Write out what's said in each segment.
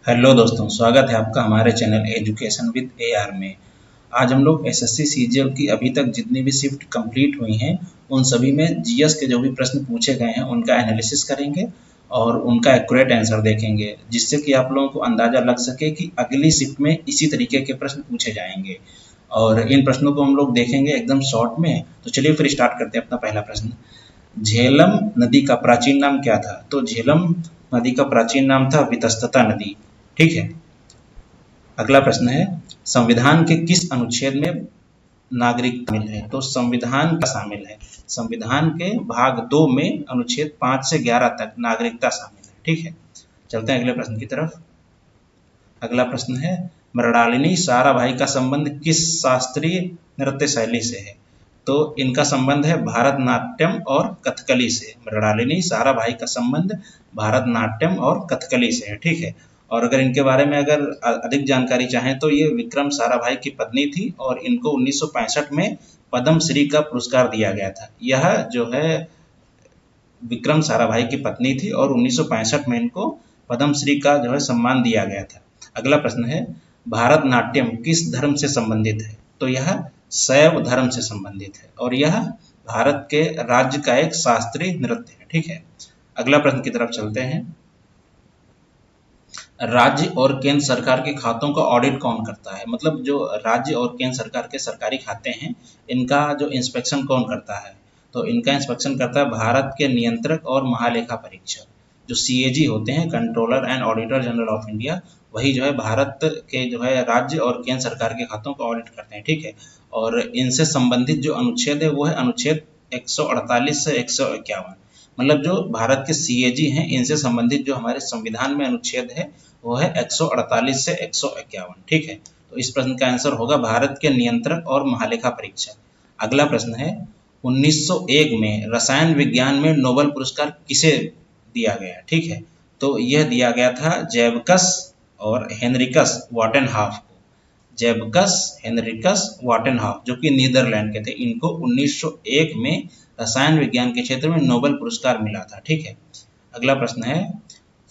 Hello दोस्तों, स्वागत है आपका हमारे चैनल एजुकेशन विद एआर में। आज हम लोग एसएससी सीजीएल की अभी तक जितनी भी शिफ्ट कंप्लीट हुई हैं उन सभी में जीएस के जो भी प्रश्न पूछे गए हैं उनका एनालिसिस करेंगे और उनका एक्यूरेट आंसर देखेंगे, जिससे कि आप लोगों को अंदाज़ा लग सके कि अगली शिफ्ट में इसी तरीके के प्रश्न पूछे जाएंगे। और इन प्रश्नों को हम लोग देखेंगे एकदम शॉर्ट में। तो चलिए फिर स्टार्ट करते हैं अपना पहला प्रश्न। झेलम नदी का प्राचीन नाम क्या था? तो झेलम नदी का प्राचीन नाम था वितस्तता नदी। ठीक है। अगला प्रश्न है, संविधान के किस अनुच्छेद में नागरिक शामिल है? तो संविधान का शामिल है, संविधान के भाग 2 में अनुच्छेद 5 से 11 तक नागरिकता शामिल है। ठीक है। चलते हैं अगले प्रश्न की तरफ। अगला प्रश्न है, मृणालिनी साराभाई का संबंध किस शास्त्रीय नृत्य शैली से है? तो इनका संबंध है भारतनाट्यम और कथकली से। मृणालिनी साराभाई का संबंध भारतनाट्यम और कथकली से है। ठीक है। और अगर इनके बारे में अगर अधिक जानकारी चाहें तो ये विक्रम साराभाई की पत्नी थी और इनको 1965 में पद्म श्री का पुरस्कार दिया गया था। यह जो है विक्रम साराभाई की पत्नी थी और 1965 में इनको पद्म श्री का जो है सम्मान दिया गया था। अगला प्रश्न है, भारतनाट्यम किस धर्म से संबंधित है? तो यह शैव धर्म से संबंधित है और यह भारत के राज्य का एक शास्त्रीय नृत्य है। ठीक है। अगला प्रश्न की तरफ चलते हैं। राज्य और केंद्र सरकार के खातों का ऑडिट कौन करता है? मतलब जो राज्य और केंद्र सरकार के सरकारी खाते हैं इनका जो इंस्पेक्शन कौन करता है? तो इनका इंस्पेक्शन करता है भारत के नियंत्रक और महालेखा परीक्षक, जो सीएजी होते हैं, controller and auditor general of India. वही जो है भारत के जो है राज्य और केंद्र सरकार के खातों का ऑडिट करते हैं। ठीक है। और इनसे संबंधित जो अनुच्छेद है वो है अनुच्छेद 148 से 151। मतलब जो भारत के सीएजी हैं इनसे संबंधित जो हमारे संविधान में अनुच्छेद है वो है 148 से 151। ठीक है। तो इस प्रश्न का आंसर होगा भारत के नियंत्रक और महालेखा परीक्षक। अगला प्रश्न है, 1901 में रसायन विज्ञान में नोबेल पुरस्कार किसे दिया गया? ठीक है। तो यह दिया गया था जैबकस और हेनरिकस वाटेनहाफ को। जैबकस हेनरिकस वाटेनहाफ जो कि नीदरलैंड के थे, इनको 1901 में रसायन विज्ञान के क्षेत्र में नोबेल पुरस्कार मिला था। ठीक है। अगला प्रश्न है,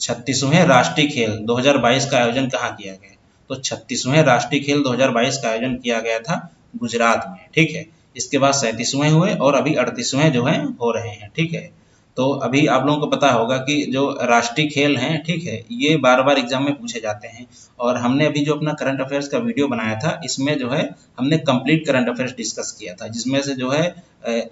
36वें राष्ट्रीय खेल 2022 का आयोजन कहाँ किया गया? तो 36वें राष्ट्रीय खेल 2022 का आयोजन किया गया था गुजरात में। ठीक है। इसके बाद 37वें हुए और अभी 38वें जो है हो रहे हैं। ठीक है। तो अभी आप लोगों को पता होगा कि जो राष्ट्रीय खेल हैं, ठीक है, ये बार बार एग्जाम में पूछे जाते हैं। और हमने अभी जो अपना करंट अफेयर्स का वीडियो बनाया था इसमें जो है हमने कंप्लीट करंट अफेयर्स डिस्कस किया था, जिसमें से जो है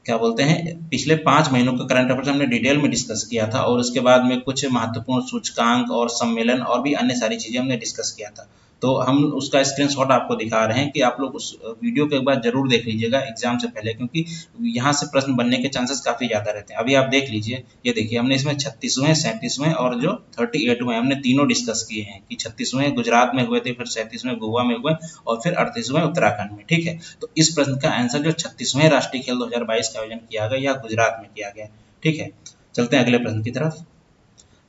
क्या बोलते हैं पिछले 5 महीनों का करंट अफेयर्स हमने डिटेल में डिस्कस किया था और उसके बाद में कुछ महत्वपूर्ण सूचकांक और सम्मेलन और भी अन्य सारी चीज़ें हमने डिस्कस किया था। तो हम उसका स्क्रीनशॉट आपको दिखा रहे हैं कि आप लोग उस वीडियो को एक बार जरूर देख लीजिएगा एग्जाम से पहले, क्योंकि यहाँ से प्रश्न बनने के चांसेस काफ़ी ज़्यादा रहते हैं। अभी आप देख लीजिए, ये देखिए हमने इसमें 36वें 37वें और जो 38वें हमने तीनों डिस्कस किए हैं कि 36वें गुजरात में हुए थे, फिर 37वें गोवा में हुए और फिर 38वें उत्तराखंड में। ठीक है। तो इस प्रश्न का आंसर जो 36वें राष्ट्रीय खेल 2022 का आयोजन किया गया या गुजरात में किया गया। ठीक है। चलते हैं अगले प्रश्न की तरफ।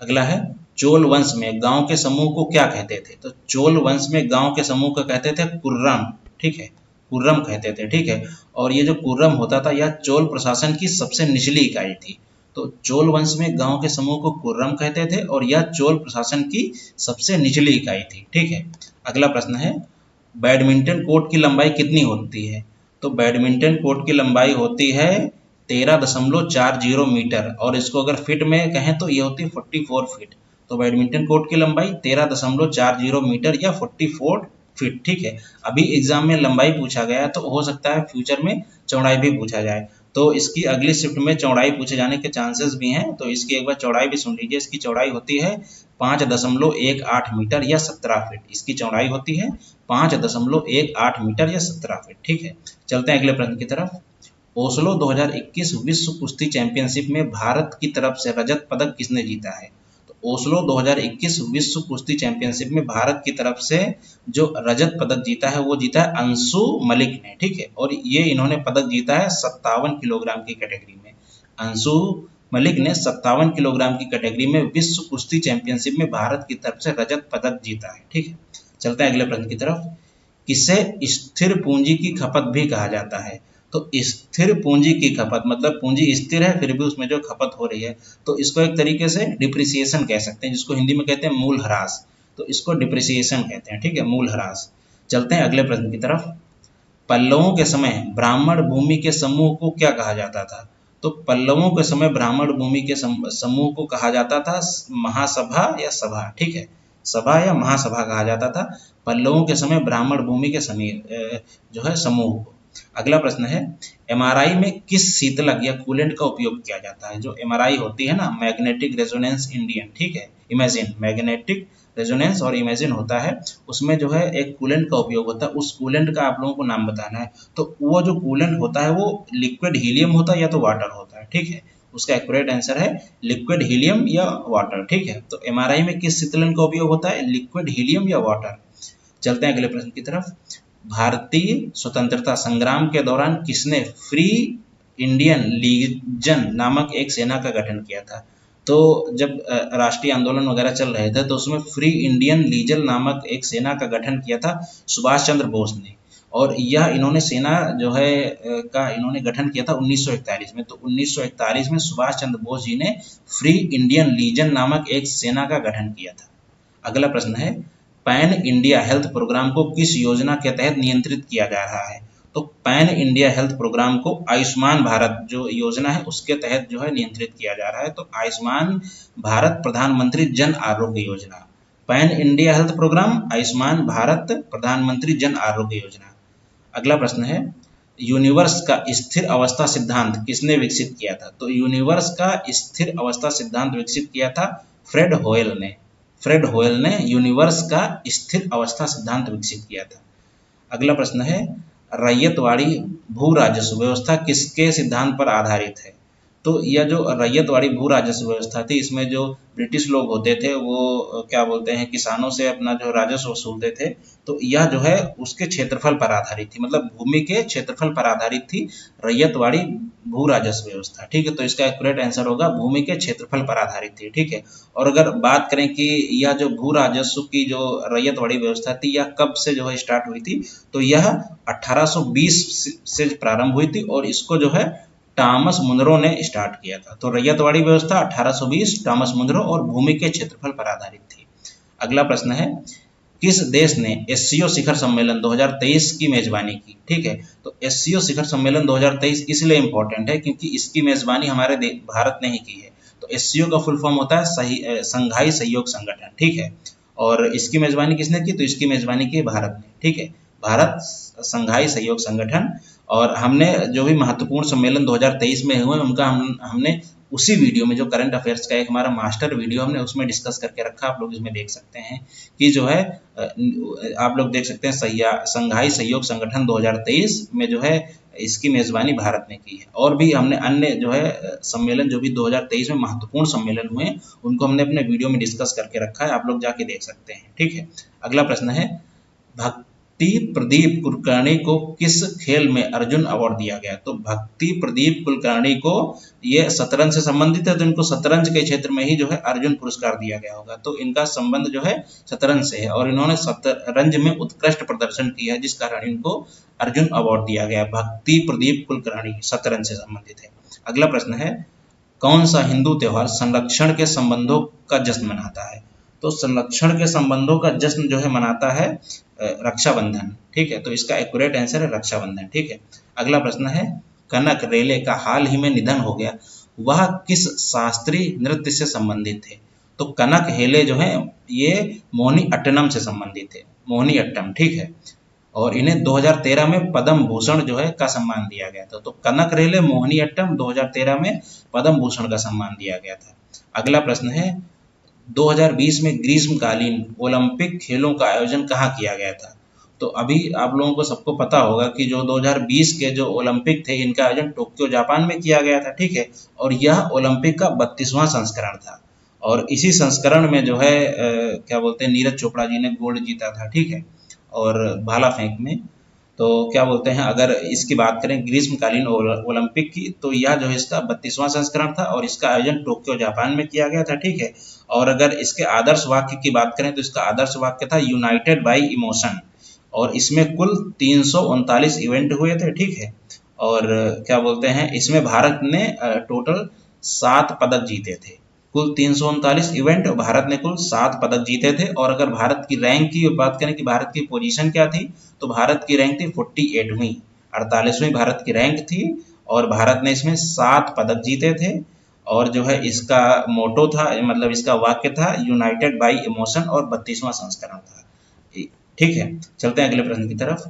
अगला है, चोल वंश में गांव के समूह को क्या कहते थे? तो चोल वंश में गांव के समूह को कहते थे कुर्रम। ठीक है। कुर्रम कहते थे। ठीक है। और ये जो कुर्रम होता था यह चोल प्रशासन की सबसे निचली इकाई थी। तो चोल वंश में गांव के समूह को कुर्रम कहते थे और यह चोल प्रशासन की सबसे निचली इकाई थी। ठीक है। अगला प्रश्न है, बैडमिंटन कोर्ट की लंबाई कितनी होती है? तो बैडमिंटन कोर्ट की लंबाई होती है 13.40 मीटर और इसको अगर फिट में कहें तो ये होती है 44 फीट। तो बैडमिंटन कोर्ट की लंबाई 13.40 मीटर या 44 फीट। ठीक है। अभी एग्जाम में लंबाई पूछा गया है तो हो सकता है फ्यूचर में चौड़ाई भी पूछा जाए, तो इसकी अगली शिफ्ट में चौड़ाई पूछे जाने के चांसेस भी हैं। तो इसकी एक बार चौड़ाई भी सुन लीजिए। इसकी चौड़ाई होती है 5.18 मीटर या 17 फीट। इसकी चौड़ाई होती है 5.18 मीटर या 17 फीट। ठीक है। चलते हैं अगले प्रश्न की तरफ। ओस्लो 2021 विश्व कुश्ती चैंपियनशिप में भारत की तरफ से रजत पदक किसने जीता है? तो ओस्लो 2021 विश्व कुश्ती चैंपियनशिप में भारत की तरफ से जो रजत पदक जीता है वो जीता है अंशु मलिक ने। ठीक है। और ये इन्होंने पदक जीता है 57 किलोग्राम की कैटेगरी में। अंशु मलिक ने 57 किलोग्राम की कैटेगरी में विश्व कुश्ती चैंपियनशिप में भारत की तरफ से रजत पदक जीता है। ठीक है। चलते हैं अगले प्रश्न की तरफ। किसे स्थिर पूंजी की खपत भी कहा जाता है? तो स्थिर पूंजी की खपत मतलब पूंजी स्थिर है फिर भी उसमें जो खपत हो रही है, तो इसको एक तरीके से डिप्रिसिएशन कह सकते हैं, जिसको हिंदी में कहते हैं मूल ह्रास। तो इसको डिप्रिसिएशन कहते हैं, ठीक है, मूल ह्रास। चलते हैं अगले प्रश्न की तरफ। पल्लवों के समय ब्राह्मण भूमि के समूह को क्या कहा जाता था? तो पल्लवों के समय ब्राह्मण भूमि के समूह को कहा जाता था महासभा या सभा, ठीक है, सभा या महासभा कहा जाता था पल्लवों के समय ब्राह्मण भूमि के जो है समूह को। अगला प्रश्न है, एमआरआई में किस शीतलक या कूलेंट का उपयोग किया जाता है? जो एमआरआई होती है ना, मैग्नेटिक रेजोनेंस इंडियन, ठीक है, इमेजिन, मैग्नेटिक रेजोनेंस और इमेजिन होता है, उसमें जो है एक कूलेंट का उपयोग होता है। उस कूलेंट का आप लोगों को नाम बताना है। तो वो जो कूलेंट होता है वो लिक्विड हीलियम होता है या तो वाटर होता है, ठीक है, उसका एक्यूरेट आंसर है लिक्विड हीलियम या वाटर, ठीक है। तो एमआरआई में किस शीतलन का उपयोग होता है? लिक्विड हीलियम या वाटर। चलते हैं अगले प्रश्न की तरफ। भारतीय स्वतंत्रता संग्राम के दौरान किसने फ्री इंडियन लीजन नामक एक सेना का गठन किया था? तो जब राष्ट्रीय आंदोलन वगैरह चल रहे थे तो उसमें फ्री इंडियन लीजन नामक एक सेना का गठन किया था सुभाष चंद्र बोस ने, और यह इन्होंने सेना जो है का इन्होंने गठन किया था 1941 में। तो 1941 में सुभाष चंद्र बोस जी ने फ्री इंडियन लीजन नामक एक सेना का गठन किया था। अगला प्रश्न है, पैन इंडिया हेल्थ प्रोग्राम को किस योजना के तहत नियंत्रित किया जा रहा है? तो पैन इंडिया हेल्थ प्रोग्राम को आयुष्मान भारत जो योजना है उसके तहत जो है नियंत्रित किया जा रहा है। तो Ayushman Bharat Pradhan Mantri Jan Arogya Yojana, pan India health programme, Ayushman Bharat Pradhan Mantri Jan Arogya योजना। अगला प्रश्न है, यूनिवर्स का स्थिर अवस्था सिद्धांत किसने विकसित किया था? तो यूनिवर्स का स्थिर अवस्था सिद्धांत विकसित किया था फ्रेड होयल ने। फ्रेड होयल ने यूनिवर्स का स्थिर अवस्था सिद्धांत विकसित किया था। अगला प्रश्न है, रैयतवाड़ी भू राजस्व व्यवस्था किसके सिद्धांत पर आधारित है? तो यह जो रैयतवाड़ी भू राजस्व व्यवस्था थी, इसमें जो ब्रिटिश लोग होते थे वो क्या बोलते हैं, किसानों से अपना जो राजस्व वसूलते थे, तो यह जो है उसके क्षेत्रफल पर आधारित थी, मतलब भूमि के क्षेत्रफल पर आधारित थी रैयतवाड़ी भू राजस्व व्यवस्था, ठीक है। तो इसका एक्यूरेट आंसर होगा भूमि के क्षेत्रफल पर आधारित थी, ठीक है। और अगर बात करें कि यह जो भू राजस्व की जो रैयतवाड़ी व्यवस्था थी यह कब से जो है स्टार्ट हुई थी? तो यह 1820 से प्रारंभ हुई थी और इसको जो है टॉमस मुनरो ने स्टार्ट किया था। तो रैयतवाड़ी व्यवस्था 1820 टॉमस मुनरो और भूमि के क्षेत्रफल पर आधारित थी। अगला प्रश्न है, किस देश ने एससीओ शिखर सम्मेलन 2023 की मेजबानी की? ठीक है, तो एससीओ शिखर सम्मेलन 2023 इसलिए इंपॉर्टेंट है क्योंकि इसकी मेजबानी हमारे भारत ने ही की है। तो एससीओ का फुल फॉर्म होता है संघाई सहयोग संगठन, ठीक है। और इसकी मेजबानी किसने की? तो इसकी मेजबानी की भारत ने, ठीक है, भारत संघाई सहयोग संगठन। और हमने जो भी महत्वपूर्ण सम्मेलन 2023 में हुए उनका हमने उसी वीडियो में, जो करंट अफेयर्स का एक हमारा मास्टर वीडियो हमने उसमें डिस्कस करके रखा, आप लोग इसमें देख सकते हैं कि जो है आप लोग देख सकते हैं संघाई सहयोग संगठन 2023 में जो है इसकी मेजबानी भारत ने की है। और भी हमने अन्य जो है सम्मेलन जो भी 2023 में महत्वपूर्ण सम्मेलन हुए उनको हमने अपने वीडियो में डिस्कस करके रखा है, आप लोग जाके देख सकते हैं, ठीक है। अगला प्रश्न है, भक्ति प्रदीप कुलकर्णी को किस खेल में अर्जुन अवार्ड दिया गया? तो भक्ति प्रदीप कुलकर्णी को ये शतरंज से संबंधित है, तो इनको शतरंज के क्षेत्र में ही जो है अर्जुन पुरस्कार दिया गया होगा। तो इनका संबंध जो है शतरंज से है और इन्होंने शतरंज में उत्कृष्ट प्रदर्शन किया है जिस कारण इनको अर्जुन अवार्ड दिया गया। भक्ति प्रदीप कुलकर्णी शतरंज से संबंधित है। अगला प्रश्न है, कौन सा हिंदू त्योहार संरक्षण के संबंधों का जश्न मनाता है? तो संरक्षण के संबंधों का जश्न जो है मनाता है रक्षाबंधन, ठीक है। तो इसका एक्यूरेट आंसर है रक्षाबंधन, ठीक है। अगला प्रश्न है, कनक रेले का हाल ही में निधन हो गया, वह किस शास्त्रीय नृत्य से संबंधित थे? तो कनक हेले जो है ये मोहिनी अट्टनम से संबंधित है, मोहिनी अट्टम, ठीक है। और इन्हें 2013 में पद्म भूषण जो है का सम्मान दिया गया था। तो कनक रेले मोहिनी अट्टम 2013 में पद्म भूषण का सम्मान दिया गया था। अगला प्रश्न है, 2020 में ग्रीष्मकालीन ओलंपिक खेलों का आयोजन कहाँ किया गया था? तो अभी आप लोगों को सबको पता होगा कि जो 2020 के जो ओलंपिक थे इनका आयोजन टोक्यो जापान में किया गया था, ठीक है। और यह ओलंपिक का 32वां संस्करण था और इसी संस्करण में जो है क्या बोलते हैं, नीरज चोपड़ा जी ने गोल्ड जीता था, ठीक है, और भाला फेंक में। तो क्या बोलते हैं, अगर इसकी बात करें ग्रीष्मकालीन ओलंपिक की, तो यह जो है इसका 32वां संस्करण था और इसका आयोजन टोक्यो जापान में किया गया था, ठीक है। और अगर इसके आदर्श वाक्य की बात करें तो इसका आदर्श वाक्य था यूनाइटेड बाय इमोशन, और इसमें कुल 339 इवेंट हुए थे, ठीक है। और क्या बोलते हैं, इसमें भारत ने टोटल 7 पदक जीते थे, कुल 339 इवेंट, भारत ने कुल 7 पदक जीते थे। और अगर भारत की रैंक की बात करें कि भारत की पोजीशन क्या थी, तो भारत की रैंक थी 48वीं, 48वीं भारत की रैंक थी। और भारत ने इसमें 7 पदक जीते थे। और जो है इसका मोटो था, मतलब इसका वाक्य था यूनाइटेड बाई इमोशन, और 32वां संस्करण था। ठीक है, चलते हैं अगले प्रश्न की तरफ।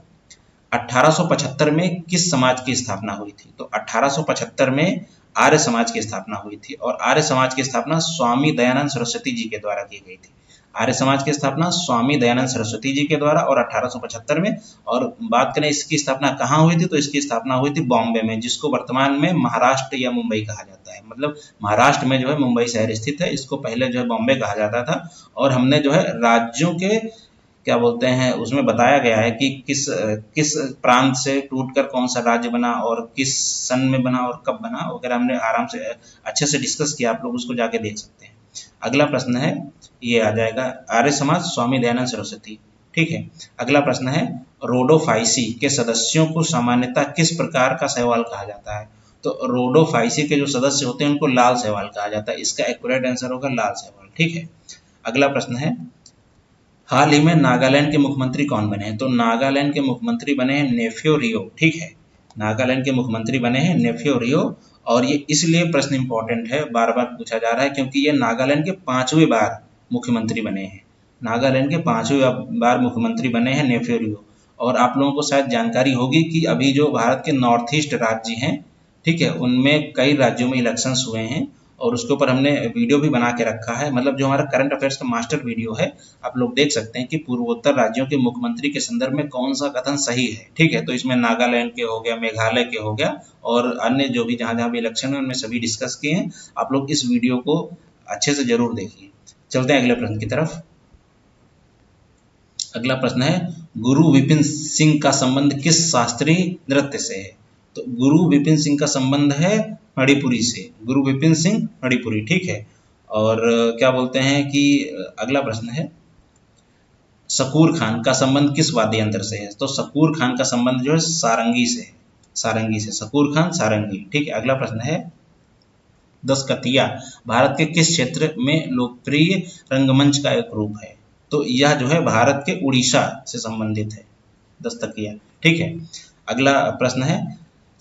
1875 में किस समाज की स्थापना हुई थी? तो 1875 में आर्य समाज की स्थापना हुई थी। और आर्य समाज की स्थापना स्वामी दयानंद सरस्वती जी के द्वारा की गई थी। आर्य समाज की स्थापना स्वामी दयानंद सरस्वती जी के द्वारा और 1875 में। और बात करें इसकी स्थापना कहाँ हुई थी, तो इसकी स्थापना हुई थी बॉम्बे में, जिसको वर्तमान में महाराष्ट्र या मुंबई कहा जाता है। मतलब महाराष्ट्र में जो है मुंबई शहर स्थित है, इसको पहले जो है बॉम्बे कहा जाता था। और हमने जो है राज्यों के क्या बोलते हैं उसमें बताया गया है कि किस किस प्रांत से टूटकर कौन सा राज्य बना और किस सन में बना और कब बना वगैरह, हमने आराम से अच्छे से डिस्कस किया, आप लोग उसको जाके देख सकते हैं। अगला प्रश्न है, ये आ जाएगा आर्य समाज स्वामी दयानंद सरस्वती। ठीक है, अगला प्रश्न है, रोडोफाइसी के सदस्यों को सामान्यतः किस प्रकार का शैवाल कहा जाता है? तो रोडोफाइसी के जो सदस्य होते हैं उनको लाल शैवाल कहा जाता है। इसका एक्यूरेट आंसर होगा लाल शैवाल। ठीक है, अगला प्रश्न है, हाल ही में नागालैंड के मुख्यमंत्री कौन बने हैं? तो नागालैंड के मुख्यमंत्री बने हैं नेफ्यू रियो। ठीक है, नागालैंड के मुख्यमंत्री बने हैं नेफ्यू रियो। और ये इसलिए प्रश्न इंपॉर्टेंट है, बार बार पूछा जा रहा है, क्योंकि ये नागालैंड के 5वीं बार मुख्यमंत्री बने हैं। नागालैंड के 5वीं बार मुख्यमंत्री बने हैं नेफ्यू रियो। और आप लोगों को शायद जानकारी होगी कि अभी जो भारत के नॉर्थ ईस्ट राज्य हैं, ठीक है, उनमें कई राज्यों में इलेक्शंस हुए हैं। और उसके ऊपर हमने वीडियो भी बना के रखा है, मतलब जो हमारा करंट अफेयर्स का मास्टर वीडियो है, आप लोग देख सकते हैं कि पूर्वोत्तर राज्यों के मुख्यमंत्री के संदर्भ में कौन सा कथन सही है। ठीक है, तो इसमें नागालैंड के हो गया, मेघालय के हो गया, और अन्य जो भी जहाँ जहाँ भी इलेक्शन है उनमें सभी डिस्कस किए हैं। आप लोग इस वीडियो को अच्छे से जरूर देखिए। चलते हैं अगले प्रश्न की तरफ। अगला प्रश्न है, गुरु विपिन सिंह का संबंध किस शास्त्रीय नृत्य से है? तो गुरु विपिन सिंह का संबंध है मणिपुरी से। गुरु विपिन सिंह मणिपुरी। ठीक है, और क्या बोलते हैं कि अगला प्रश्न है, शकूर खान का संबंध किस वाद्य यंत्र से है? तो शकूर खान का संबंध जो है सारंगी से है। सारंगी से, शकूर खान सारंगी। ठीक है, अगला प्रश्न है, दशकतिया भारत के किस क्षेत्र में लोकप्रिय रंगमंच का एक रूप है? तो यह जो है भारत के उड़ीसा से संबंधित है, दस्तकिया। ठीक है, अगला प्रश्न है,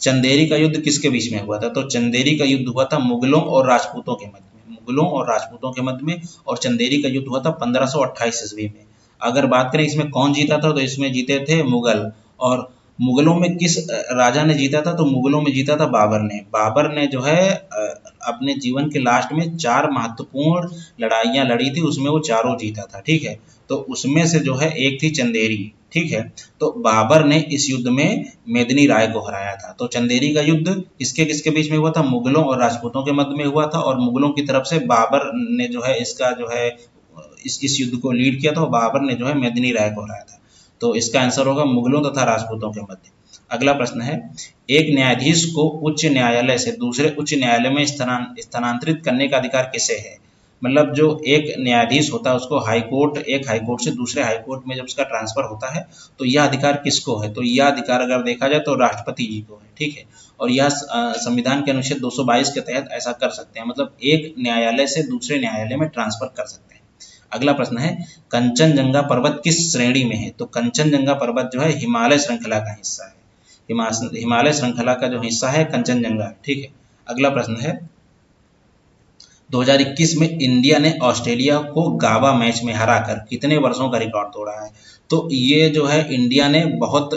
चंदेरी का युद्ध किसके बीच में हुआ था? तो चंदेरी का युद्ध हुआ था मुगलों और राजपूतों के मध्य में। मुगलों और राजपूतों के मध्य में। और चंदेरी का युद्ध हुआ था 1528 ईस्वी में। अगर बात करें इसमें कौन जीता था, तो इसमें जीते थे मुगल। और मुगलों में किस राजा ने जीता था? तो मुगलों में जीता था बाबर ने। बाबर ने जो है अपने जीवन के लास्ट में 4 महत्वपूर्ण लड़ाइयाँ लड़ी थी, उसमें वो चारों जीता था। ठीक है, तो उसमें से जो है एक थी चंदेरी। ठीक है, तो बाबर ने इस युद्ध में मेदिनी राय को हराया था। तो चंदेरी का युद्ध किसके किसके बीच में हुआ था? मुगलों और राजपूतों के मध्य में हुआ था। और मुगलों की तरफ से बाबर ने जो है इसका जो है इस युद्ध को लीड किया था, और बाबर ने जो है मेदिनी राय को हराया था। तो इसका आंसर होगा मुगलों तथा राजपूतों के मध्य। अगला प्रश्न है, एक न्यायाधीश को उच्च न्यायालय से दूसरे उच्च न्यायालय में स्थानांतरित करने का अधिकार किसे है? मतलब जो एक न्यायाधीश होता है उसको हाईकोर्ट, एक हाईकोर्ट से दूसरे हाईकोर्ट में जब उसका ट्रांसफर होता है, तो यह अधिकार किसको है? तो यह अधिकार अगर देखा जाए तो राष्ट्रपति जी को है। ठीक है, और यह संविधान के अनुच्छेद 222 के तहत ऐसा कर सकते हैं, मतलब एक न्यायालय से दूसरे न्यायालय में ट्रांसफर कर सकते हैं। अगला प्रश्न है, कंचनजंगा पर्वत किस श्रेणी में है? तो कंचनजंगा पर्वत जो है हिमालय श्रृंखला का हिस्सा है। हिमालय श्रृंखला का जो हिस्सा है कंचनजंगा। ठीक है, अगला प्रश्न है, 2021 में इंडिया ने ऑस्ट्रेलिया को गावा मैच में हराकर कितने वर्षों का रिकॉर्ड तोड़ा है? तो ये जो है इंडिया ने बहुत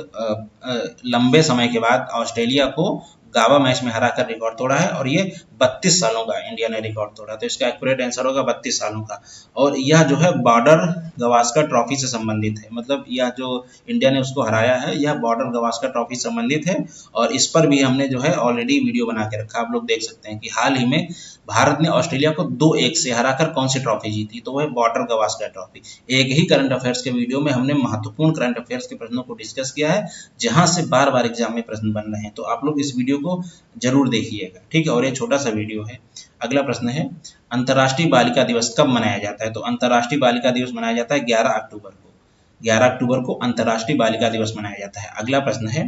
लंबे समय के बाद ऑस्ट्रेलिया को गावा मैच में हराकर रिकॉर्ड तोड़ा है, और ये 32 सालों का इंडिया ने रिकॉर्ड तोड़ा। तो इसका एक्यूरेट आंसर होगा 32 सालों का। और यह जो है बॉर्डर गवास्कर ट्रॉफी से संबंधित है, मतलब यह जो इंडिया ने उसको हराया है यह बॉर्डर गवास्कर ट्रॉफी से संबंधित है। और इस पर भी हमने जो है ऑलरेडी वीडियो बना के रखा, आप लोग देख सकते हैं कि हाल ही में भारत ने ऑस्ट्रेलिया को 2-1 से हराकर कौन सी ट्रॉफी जीती? तो वह बॉर्डर गवास्कर ट्रॉफी। एक ही करंट अफेयर्स के वीडियो में हमने महत्वपूर्ण करंट अफेयर्स के प्रश्नों को डिस्कस किया है, जहां से बार बार एग्जाम में प्रश्न बन रहे हैं। तो आप लोग इस वीडियो को जरूर देखिएगा। ठीक है, और ये छोटा सा वीडियो है। अगला प्रश्न है, अंतर्राष्ट्रीय बालिका दिवस कब मनाया जाता है? तो अंतर्राष्ट्रीय बालिका दिवस मनाया जाता है 11 अक्टूबर को। 11 अक्टूबर को अंतर्राष्ट्रीय बालिका दिवस मनाया जाता है। अगला प्रश्न है,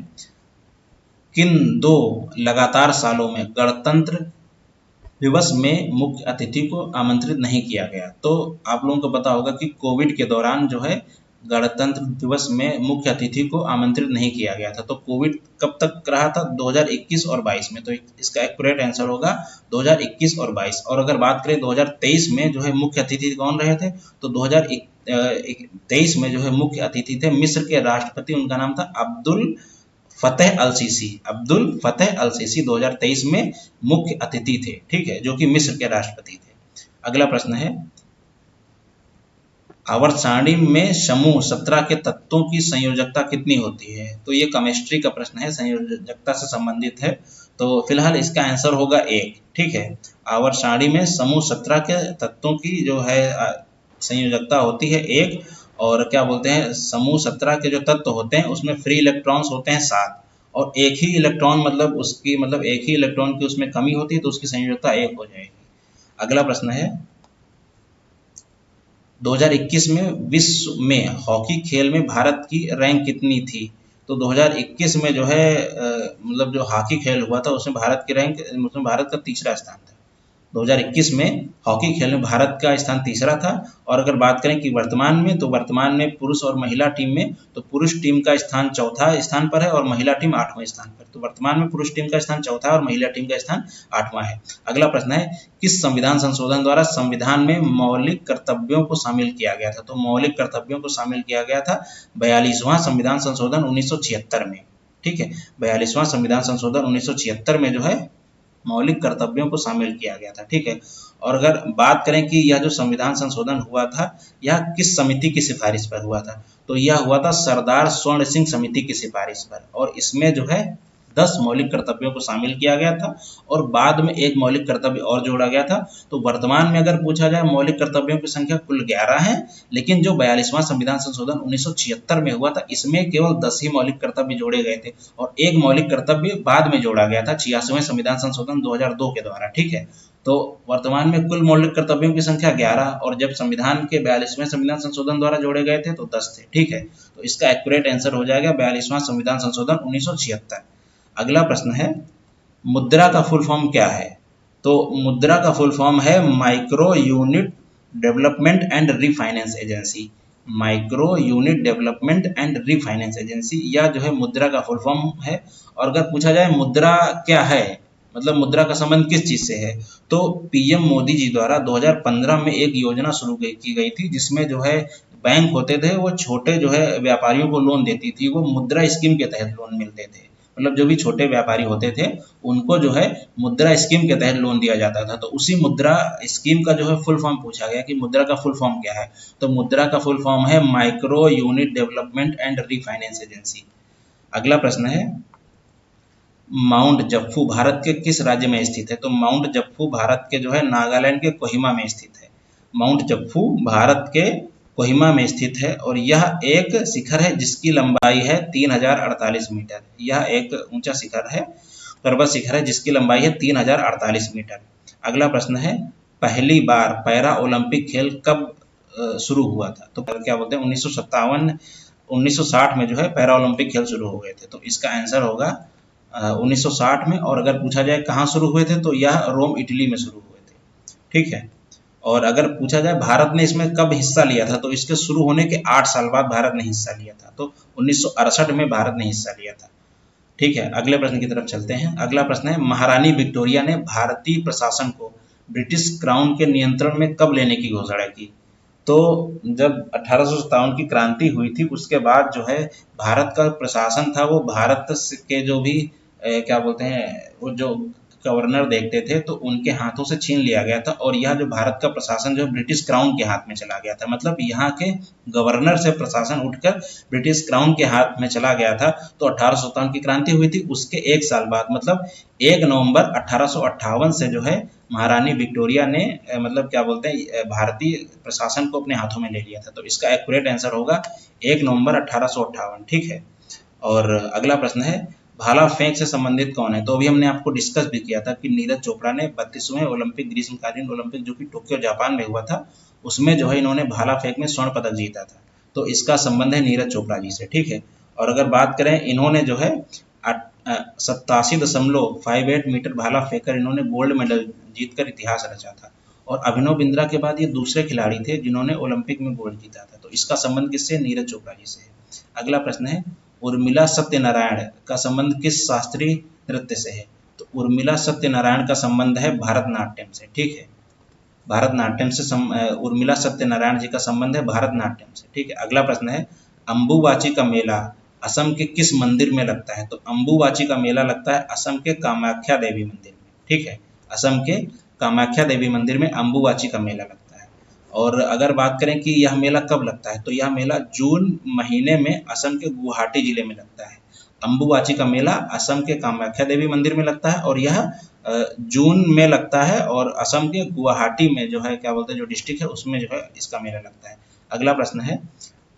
किन 2 लगातार सालों में गणतंत्र दिवस में मुख्य अतिथि को आमंत्रित नहीं किया गया। तो आप लोगों को पता होगा कि कोविड के दौरान जो है गणतंत्र दिवस में मुख्य अतिथि को आमंत्रित नहीं किया गया था। तो कोविड कब तक रहा था? 2021 और 22 में। तो इसका एक्यूरेट आंसर होगा 2021 और 22। और अगर बात करें 2023 में जो है मुख्य अतिथि कौन रहे थे, तो 2023 में जो है मुख्य अतिथि थे मिस्र के राष्ट्रपति, उनका नाम था अब्दुल फतेह अल सीसी। अब्दुल फतेह अल सीसी 2023 में मुख्य अतिथि थे, ठीक है, जो कि मिस्र के राष्ट्रपति थे। अगला प्रश्न है, आवर्त सारणी में समूह 17 के तत्वों की संयोजकता कितनी होती है? तो ये केमिस्ट्री का प्रश्न है, संयोजकता से संबंधित है। तो फिलहाल इसका आंसर होगा 1, ठीक है। आवर्त सारणी में समूह 17 के तत्वों की जो है संयोजकता होती है 1। और क्या बोलते हैं, समूह 17 के जो तत्व होते हैं उसमें फ्री इलेक्ट्रॉन्स होते हैं 7, और एक ही इलेक्ट्रॉन मतलब एक ही इलेक्ट्रॉन की उसमें कमी होती है, तो उसकी संयोजकता 1 हो जाएगी। अगला प्रश्न है, 2021 में विश्व में हॉकी खेल में भारत की रैंक कितनी थी? तो 2021 में जो है मतलब जो हॉकी खेल हुआ था उसमें भारत की रैंक, मतलब भारत का तीसरा स्थान था। 2021 में हॉकी खेल में भारत का स्थान तीसरा था। और अगर बात करें कि वर्तमान में, तो वर्तमान में पुरुष और महिला टीम में, तो पुरुष टीम का स्थान चौथा स्थान पर है और महिला टीम 8वें स्थान पर। तो वर्तमान में पुरुष टीम का स्थान चौथा और महिला टीम का स्थान 8वां है। अगला प्रश्न है, किस संविधान संशोधन द्वारा संविधान में मौलिक कर्तव्यों को शामिल किया गया था? तो मौलिक कर्तव्यों को शामिल किया गया था 42वां संविधान संशोधन 1976 में, ठीक है। 42वां संविधान संशोधन 1976 में जो है मौलिक कर्तव्यों को शामिल किया गया था, ठीक है। और अगर बात करें कि यह जो संविधान संशोधन हुआ था यह किस समिति की सिफारिश पर हुआ था, तो यह हुआ था सरदार स्वर्ण सिंह समिति की सिफारिश पर। और इसमें जो है 10 मौलिक कर्तव्यों को शामिल किया गया था और बाद में एक मौलिक कर्तव्य और जोड़ा गया था। तो वर्तमान में अगर पूछा जाए मौलिक कर्तव्यों की संख्या कुल 11 है, लेकिन जो 42वां संविधान संशोधन 1976 में हुआ था इसमें केवल 10 ही मौलिक कर्तव्य जोड़े गए थे और एक मौलिक कर्तव्य बाद में जोड़ा गया था 86वें संविधान संशोधन 2002 के द्वारा, ठीक है। तो वर्तमान में कुल मौलिक कर्तव्यों की संख्या 11 और जब संविधान के 42वें संविधान संशोधन द्वारा जोड़े गए थे तो 10 थे, ठीक है। तो इसका एक्यूरेट आंसर हो जाएगा 42वां संविधान संशोधन 1976। अगला प्रश्न है, मुद्रा का फुल फॉर्म क्या है? तो मुद्रा का फुल फॉर्म है micro unit development and refinance agency. Micro unit development and refinance agency, यह जो है मुद्रा का फुल फॉर्म है। और अगर पूछा जाए मुद्रा क्या है, मतलब मुद्रा का संबंध किस चीज से है, तो पीएम मोदी जी द्वारा 2015 में एक योजना शुरू की गई थी जिसमें जो है बैंक होते थे वो छोटे जो है व्यापारियों को लोन देती थी, वो मुद्रा स्कीम के तहत लोन मिलते थे। मतलब जो भी छोटे व्यापारी होते थे उनको जो है मुद्रा स्कीम के तहत लोन दिया जाता था। तो उसी मुद्रा स्कीम का जो है फुल फॉर्म पूछा गया कि मुद्रा का फुल फॉर्म क्या है, तो मुद्रा का फुल फॉर्म है micro unit development and refinance agency. अगला प्रश्न है, माउंट जफ्फू भारत के किस राज्य में स्थित है? तो माउंट जफ्फू भारत के जो है नागालैंड के कोहिमा में स्थित है। माउंट जफ्फू भारत के कोहिमा में स्थित है और यह एक शिखर है जिसकी लंबाई है 3048 मीटर। यह एक ऊंचा शिखर है, पर्वत शिखर है जिसकी लंबाई है 3048 मीटर। अगला प्रश्न है, पहली बार पैरा ओलंपिक खेल कब शुरू हुआ था? तो क्या बोलते हैं 1960 में जो है पैरा ओलंपिक खेल शुरू हो गए थे। तो इसका आंसर होगा 1960 में। और अगर पूछा जाए कहाँ शुरू हुए थे तो यह रोम इटली में शुरू हुए थे, ठीक है। और अगर पूछा जाए भारत ने इसमें कब हिस्सा लिया था, तो इसके शुरू होने के 8 साल बाद भारत ने हिस्सा लिया था। तो 1968 में भारत ने हिस्सा लिया था, ठीक है। अगले प्रश्न की तरफ चलते हैं। अगला प्रश्न है, महारानी विक्टोरिया ने भारतीय प्रशासन को ब्रिटिश क्राउन के नियंत्रण में कब लेने की घोषणा की? तो जब 1857 की क्रांति हुई थी उसके बाद जो है भारत का प्रशासन था वो भारत के जो भी क्या बोलते हैं वो जो गवर्नर देखते थे तो उनके हाथों से छीन लिया गया था और यह जो भारत का प्रशासन जो ब्रिटिश क्राउन के हाथ में चला गया था। मतलब यहाँ के गवर्नर से प्रशासन उठकर ब्रिटिश क्राउन के हाथ में चला गया था। तो 1857 की क्रांति हुई थी, उसके 1 साल बाद मतलब 1 नवंबर 1858 से जो है महारानी विक्टोरिया ने मतलब क्या बोलते हैं भारतीय प्रशासन को अपने हाथों में ले लिया था। तो इसका एक्यूरेट आंसर होगा 1 नवंबर 1858, ठीक है। और अगला प्रश्न है, भाला फेंक से संबंधित कौन है? तो अभी हमने आपको डिस्कस भी किया था कि नीरज चोपड़ा ने 32वें ओलंपिक ग्रीष्मकालीन ओलंपिक जो कि टोक्यो जापान में हुआ था उसमें जो है इन्होंने भाला फेंक में स्वर्ण पदक जीता था। तो इसका संबंध है नीरज चोपड़ा जी से, ठीक है। और अगर बात करें इन्होंने जो है 87.58 मीटर भाला फेंककर इन्होंने गोल्ड मेडल जीत कर इतिहास रचा था। और अभिनव बिंद्रा के बाद ये दूसरे खिलाड़ी थे जिन्होंने ओलंपिक में गोल्ड जीता था। तो इसका संबंध किससे? नीरज चोपड़ा जी से है। अगला प्रश्न है, उर्मिला सत्यनारायण का संबंध किस शास्त्रीय नृत्य से है? तो उर्मिला सत्यनारायण का संबंध है भरतनाट्यम से। ठीक है, भारतनाट्यम से उर्मिला सत्यनारायण जी का संबंध है भरतनाट्यम से। ठीक है, अगला प्रश्न है, अंबुबाची का मेला असम के किस मंदिर में लगता है? तो अंबुबाची का मेला लगता है असम के कामाख्या देवी मंदिर में। ठीक है, असम के कामाख्या देवी मंदिर में अंबुबाची का मेला लगता है। और अगर बात करें कि यह मेला कब लगता है, तो यह मेला जून महीने में असम के गुवाहाटी जिले में लगता है। अंबुबाची का मेला असम के कामाख्या देवी मंदिर में लगता है और यह जून में लगता है, और असम के गुवाहाटी में जो है क्या बोलते हैं, जो डिस्ट्रिक्ट है उसमें जो है इसका मेला लगता है। अगला प्रश्न है,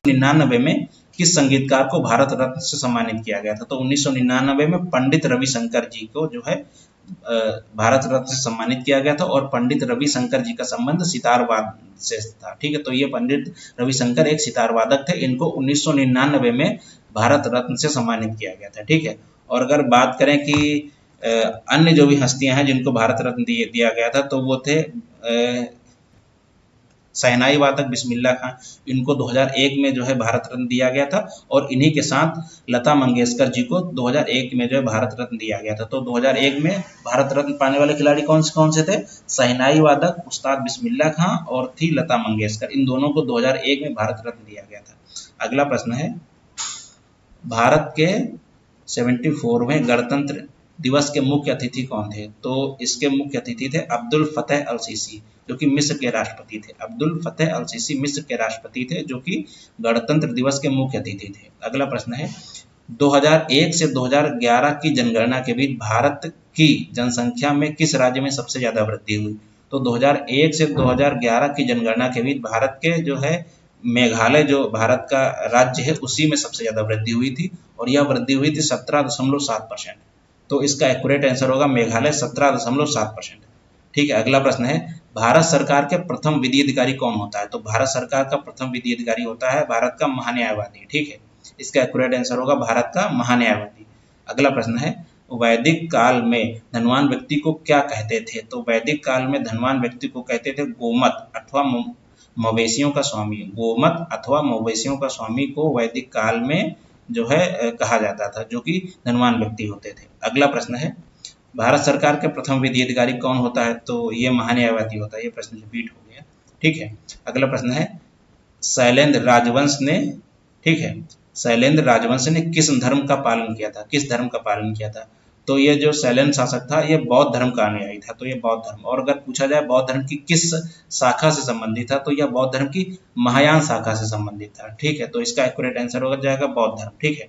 1999 में किस संगीतकार को भारत रत्न से सम्मानित किया गया था? तो 1999 में पंडित रविशंकर जी को जो है भारत रत्न से सम्मानित किया गया था, और पंडित रविशंकर जी का संबंध सितारवाद से था। ठीक है, तो ये पंडित रविशंकर एक सितार वादक थे, इनको 1999 में भारत रत्न से सम्मानित किया गया था। ठीक है, और अगर बात करें कि अन्य जो भी हस्तियां हैं जिनको भारत रत्न दिया गया था, तो वो थे शहनाई वादक बिस्मिल्ला खां, इनको 2001 में जो है भारत रत्न दिया गया था, और इन्हीं के साथ लता मंगेशकर जी को 2001 में जो है भारत रत्न दिया गया था। तो 2001 में भारत रत्न पाने वाले खिलाड़ी कौन से थे? शहनाई वादक उस्ताद बिस्मिल्ला खां और थी लता मंगेशकर। इन दोनों को 2001 में भारत रत्न दिया गया था। अगला प्रश्न है, भारत के 74वें गणतंत्र दिवस के मुख्य अतिथि कौन थे? तो इसके मुख्य अतिथि थे अब्दुल फतेह अल सीसी, जो कि मिस्र के राष्ट्रपति थे। अब्दुल फतेह अल सीसी मिस्र के राष्ट्रपति थे, जो कि गणतंत्र दिवस के मुख्य अतिथि थे। अगला प्रश्न है, 2001 से 2011 की जनगणना के बीच भारत की जनसंख्या में किस राज्य में सबसे ज्यादा वृद्धि हुई? तो 2001 से 2011 की जनगणना के बीच भारत के जो है मेघालय जो भारत का राज्य है उसी में सबसे ज्यादा वृद्धि हुई थी, और यह वृद्धि हुई थी 17.7%। तो इसका एक्यूरेट आंसर होगा मेघालय 17.7%। ठीक है, अगला प्रश्न है, भारत सरकार के प्रथम विधि अधिकारी कौन होता है? तो भारत सरकार का प्रथम विधि अधिकारी होता है भारत का महान्यायवादी। ठीक है, इसका एक्यूरेट आंसर होगा भारत का महान्यायवादी। अगला प्रश्न है, वैदिक काल में धनवान व्यक्ति को क्या कहते थे? तो वैदिक काल में धनवान व्यक्ति को कहते थे गोमत अथवा मवेशियों का स्वामी। गोमत अथवा मवेशियों का स्वामी को वैदिक काल में जो है कहा जाता था, जो कि धनवान व्यक्ति होते थे। अगला प्रश्न है, भारत सरकार के प्रथम विधि अधिकारी कौन होता है? तो ये महान्यायवादी होता है। ये प्रश्न रिपीट हो गया। ठीक है, अगला प्रश्न है, शैलेंद्र राजवंश ने, ठीक है, शैलेंद्र राजवंश ने किस धर्म का पालन किया था? किस धर्म का पालन किया था? तो ये जो शैलेंद्र शासक था ये बौद्ध धर्म का अनुयायी था, तो ये बौद्ध धर्म। और अगर पूछा जाए बौद्ध धर्म की किस शाखा से संबंधित था, तो यह बौद्ध धर्म की महायान शाखा से संबंधित था। ठीक है, तो इसका एक्यूरेट आंसर हो जाएगा बौद्ध धर्म। ठीक है,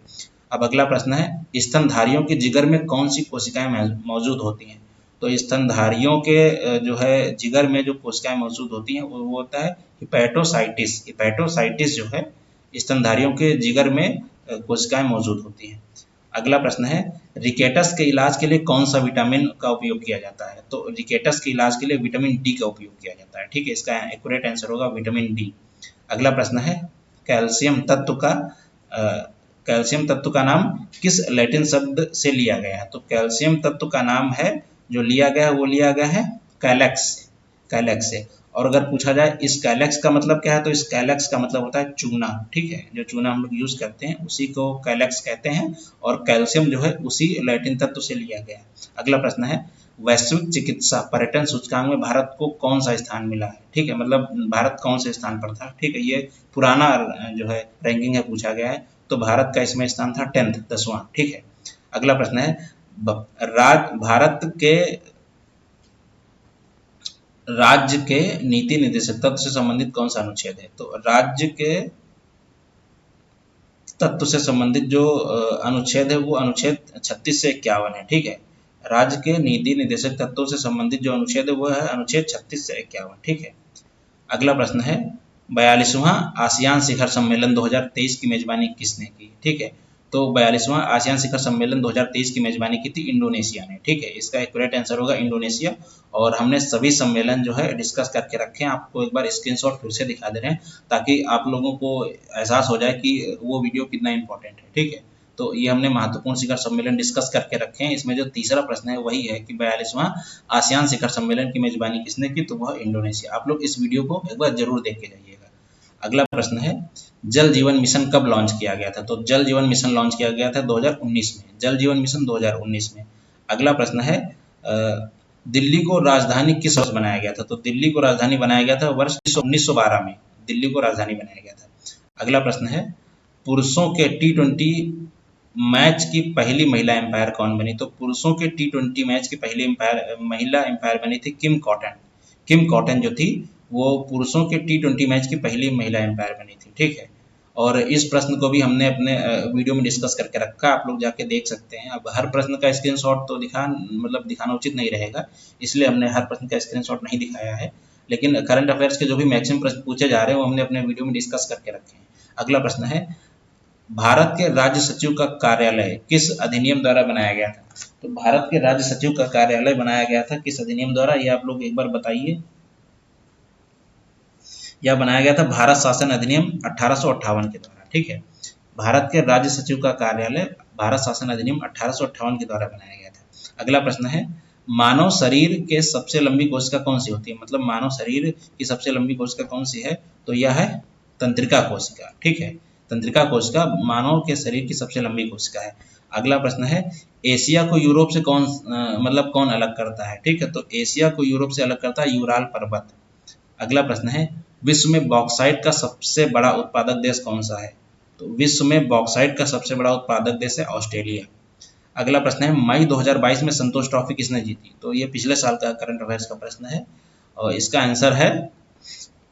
अब अगला प्रश्न है, स्तनधारियों के जिगर में कौन सी कोशिकाएं मौजूद होती हैं? तो स्तनधारियों के जो है जिगर में जो कोशिकाएं मौजूद होती हैं वो होता है हिपैटोसाइटिस। हिपैटोसाइटिस जो है स्तनधारियों के जिगर में कोशिकाएं मौजूद होती हैं। अगला प्रश्न है, रिकेटस के इलाज के लिए कौन सा विटामिन का उपयोग किया जाता है? तो रिकेटस के इलाज के लिए विटामिन डी का उपयोग किया जाता है। ठीक है, इसका एक्यूरेट आंसर होगा विटामिन डी। अगला प्रश्न है, कैल्शियम तत्व का नाम किस लैटिन शब्द से लिया गया है? तो कैल्शियम तत्व का नाम है जो लिया गया है वो लिया गया है कैलेक्स से। और अगर पूछा जाए इस कैलेक्स का मतलब क्या है, तो इस कैलेक्स का मतलब होता है चूना। ठीक है, जो चूना हम लोग यूज करते हैं उसी को कैलेक्स कहते हैं, और कैल्शियम जो है उसी लैटिन तत्व से लिया गया है। अगला प्रश्न है, वैश्विक चिकित्सा पर्यटन सूचकांक में भारत को कौन सा स्थान मिला है? ठीक है, मतलब भारत कौन से स्थान पर था? ठीक है, ये पुराना जो है रैंकिंग है पूछा गया है, तो भारत का इसमें स्थान था 10वां। ठीक है, अगला प्रश्न है, भारत के राज्य के नीति निर्देशक तत्व से संबंधित कौन सा अनुच्छेद है? तो राज्य के तत्व से संबंधित जो अनुच्छेद है वो अनुच्छेद 36 से 51 है। ठीक है, राज्य के नीति निर्देशक तत्वों से संबंधित जो अनुच्छेद है वो है अनुच्छेद 36 से 51। ठीक है, अगला प्रश्न है, 42वां आसियान शिखर सम्मेलन 2023 की मेजबानी किसने की? ठीक है, तो 42वां आसियान शिखर सम्मेलन 2023 की मेजबानी की थी इंडोनेशिया ने। ठीक है, इसका एक्यूरेट आंसर होगा इंडोनेशिया। और हमने सभी सम्मेलन जो है डिस्कस करके रखे हैं, आपको एक बार स्क्रीनशॉट फिर से दिखा दे रहे हैं ताकि आप लोगों को एहसास हो जाए कि वो वीडियो कितना इंपॉर्टेंट है। ठीक है, तो ये हमने महत्वपूर्ण शिखर सम्मेलन डिस्कस करके रखे हैं। इसमें जो तीसरा प्रश्न है वही है कि 42वां आसियान शिखर सम्मेलन की मेजबानी किसने की, तो वह इंडोनेशिया। आप लोग इस वीडियो को एक बार जरूर देख के जाइएगा। अगला प्रश्न है जल जीवन मिशन कब लॉन्च किया गया था, तो जल जीवन मिशन लॉन्च किया गया था 2019 में, जल जीवन मिशन 2019 में। अगला प्रश्न है दिल्ली को राजधानी किस वर्ष बनाया गया था, तो दिल्ली को राजधानी बनाया गया था वर्ष 1912 में, दिल्ली को राजधानी बनाया गया था। अगला प्रश्न है पुरुषों के T20 मैच की पहली महिला एम्पायर कौन बनी, तो पुरुषों के T20 मैच की पहली महिला एम्पायर बनी थी किम कॉटन। किम कॉटन जो थी वो पुरुषों के T20 मैच की पहली महिला एम्पायर बनी थी, ठीक है। और इस प्रश्न को भी हमने अपने वीडियो में डिस्कस करके रखा, आप लोग जाके देख सकते हैं। अब हर प्रश्न का स्क्रीनशॉट तो दिखाना उचित नहीं रहेगा, इसलिए हमने हर प्रश्न का स्क्रीनशॉट नहीं दिखाया है, लेकिन करंट अफेयर्स के जो भी मैक्सिमम प्रश्न पूछे जा रहे हैं वो हमने अपने वीडियो में डिस्कस करके रखे हैं। अगला प्रश्न है भारत के राज्य सचिव का कार्यालय किस अधिनियम द्वारा बनाया गया था, तो भारत के राज्य सचिव का कार्यालय बनाया गया था किस अधिनियम द्वारा, ये आप लोग एक बार बताइए। यह बनाया गया था भारत शासन अधिनियम 1858 के द्वारा, ठीक है। भारत के राज्य सचिव का कार्यालय भारत शासन अधिनियम 1858 के द्वारा बनाया गया था। अगला प्रश्न है मानव शरीर के सबसे लंबी कोशिका कौन सी होती है, मतलब मानव शरीर की सबसे लंबी कोशिका कौन सी है, तो यह है तंत्रिका कोशिका, ठीक है। तंत्रिका कोशिका मानव के शरीर की सबसे लंबी कोशिका है। अगला प्रश्न है एशिया को यूरोप से कौन अलग करता है, ठीक है, तो एशिया को यूरोप से अलग करता है यूराल पर्वत। अगला प्रश्न है विश्व में बॉक्साइट का सबसे बड़ा उत्पादक देश कौन सा है, तो विश्व में बॉक्साइट का सबसे बड़ा उत्पादक देश है ऑस्ट्रेलिया। अगला प्रश्न है मई 2022 में संतोष ट्रॉफी किसने जीती, तो ये पिछले साल का करंट अफेयर्स का प्रश्न है और इसका आंसर है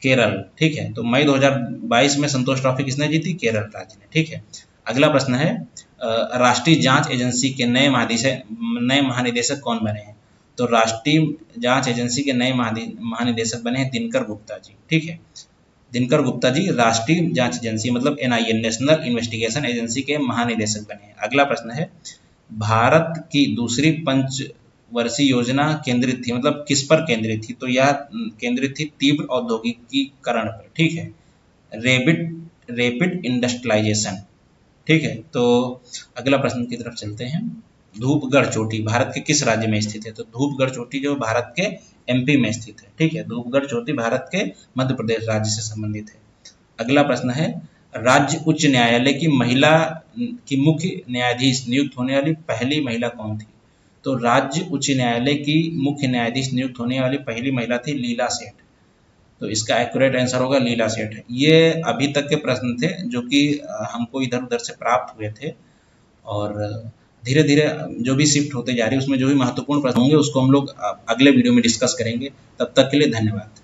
केरल, ठीक है। तो मई 2022 में संतोष ट्रॉफी किसने जीती, केरल राज्य ने, ठीक है। अगला प्रश्न है राष्ट्रीय जांच एजेंसी के नए महानिदेशक कौन बने हैं, तो राष्ट्रीय जांच एजेंसी के नए महानिदेशक बने हैं दिनकर गुप्ता जी, ठीक है। दिनकर गुप्ता जी राष्ट्रीय जांच एजेंसी मतलब NIA नेशनल इन्वेस्टिगेशन एजेंसी के महानिदेशक बने हैं। अगला प्रश्न है भारत की दूसरी पंचवर्षीय योजना केंद्रित थी, मतलब किस पर केंद्रित थी, तो यह केंद्रित थी तीव्र औद्योगिकीकरण पर, ठीक है, रैपिड इंडस्ट्रियलाइजेशन, ठीक है। तो अगला प्रश्न की तरफ चलते हैं धूपगढ़ चोटी भारत के किस राज्य में स्थित है, तो धूपगढ़ चोटी जो भारत के MP में स्थित है, ठीक है। धूपगढ़ चोटी भारत के मध्य प्रदेश राज्य से संबंधित है। अगला प्रश्न है राज्य उच्च न्यायालय की महिला की मुख्य न्यायाधीश नियुक्त होने वाली पहली महिला कौन थी, तो राज्य उच्च न्यायालय की मुख्य न्यायाधीश नियुक्त होने वाली पहली महिला थी लीला सेठ, तो इसका एक्यूरेट आंसर होगा लीला सेठ। ये अभी तक के प्रश्न थे जो कि हमको इधर उधर से प्राप्त हुए थे और धीरे धीरे जो भी शिफ्ट होते जा रही है उसमें जो भी महत्वपूर्ण प्रश्न होंगे उसको हम लोग अगले वीडियो में डिस्कस करेंगे। तब तक के लिए धन्यवाद।